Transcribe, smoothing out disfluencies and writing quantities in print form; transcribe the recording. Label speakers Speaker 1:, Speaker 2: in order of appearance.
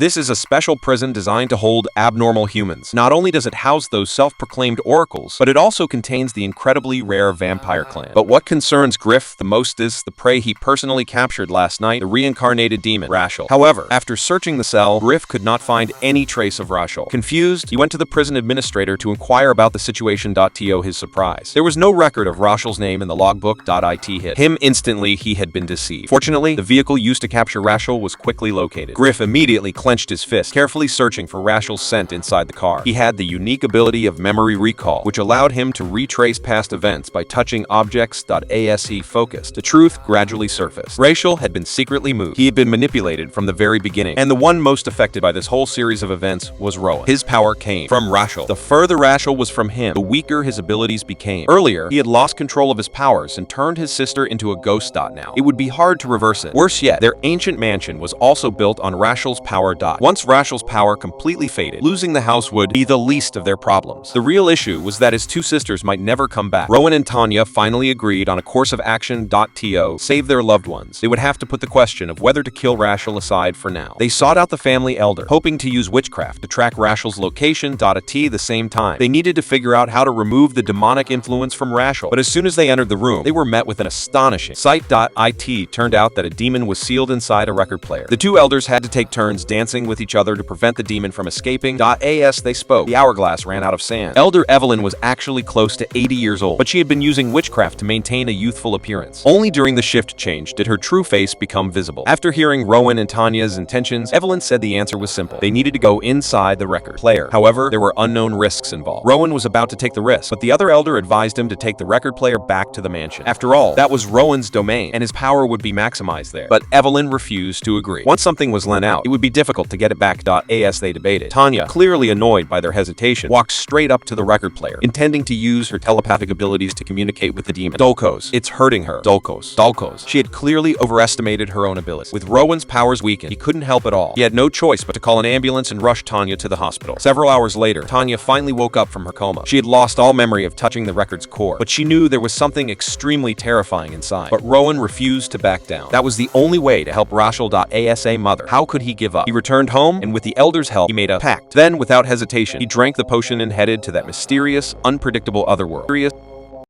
Speaker 1: This is a special prison designed to hold abnormal humans. Not only does it house those self-proclaimed oracles, but it also contains the incredibly rare vampire clan. But what concerns Griff the most is the prey he personally captured last night, the reincarnated demon, Rachel. However, after searching the cell, Griff could not find any trace of Rachel. Confused, he went to the prison administrator to inquire about the situation. To his surprise, there was no record of Rachel's name in the logbook. It hit him instantly he had been deceived. Fortunately, the vehicle used to capture Rachel was quickly located. Griff immediately clenched his fist, carefully searching for Rachel's scent inside the car. He had the unique ability of memory recall, which allowed him to retrace past events by touching objects. As he focused, the truth gradually surfaced. Rachel had been secretly moved. He had been manipulated from the very beginning, and the one most affected by this whole series of events was Rowan. His power came from Rachel. The further Rachel was from him, the weaker his abilities became. Earlier, he had lost control of his powers and turned his sister into a ghost. Now, it would be hard to reverse it. Worse yet, their ancient mansion was also built on Rachel's power. Once Rachel's power completely faded, losing the house would be the least of their problems. The real issue was that his two sisters might never come back. Rowan and Tanya finally agreed on a course of action. To save their loved ones, they would have to put the question of whether to kill Rachel aside for now. They sought out the family elder, hoping to use witchcraft to track Rachel's location. At the same time, they needed to figure out how to remove the demonic influence from Rachel. But as soon as they entered the room, they were met with an astonishing sight. It turned out that a demon was sealed inside a record player. The two elders had to take turns dancing with each other to prevent the demon from escaping. As they spoke, the hourglass ran out of sand. Elder Evelyn was actually close to 80 years old, but she had been using witchcraft to maintain a youthful appearance. Only during the shift change did her true face become visible. After hearing Rowan and Tanya's intentions, Evelyn said the answer was simple. They needed to go inside the record player. However, there were unknown risks involved. Rowan was about to take the risk, but the other elder advised him to take the record player back to the mansion. After all, that was Rowan's domain, and his power would be maximized there. But Evelyn refused to agree. Once something was lent out, it would be difficult to get it back. As they debated, Tanya, clearly annoyed by their hesitation, walked straight up to the record player, intending to use her telepathic abilities to communicate with the demon. Dulcos. It's hurting her. Dulcos. She had clearly overestimated her own abilities. With Rowan's powers weakened, he couldn't help at all. He had no choice but to call an ambulance and rush Tanya to the hospital. Several hours later, Tanya finally woke up from her coma. She had lost all memory of touching the record's core, but she knew there was something extremely terrifying inside. But Rowan refused to back down. That was the only way to help Rachel. As a mother, how could he give up? He returned home, and with the elder's help, he made a pact. Then, without hesitation, he drank the potion and headed to that mysterious, unpredictable otherworld.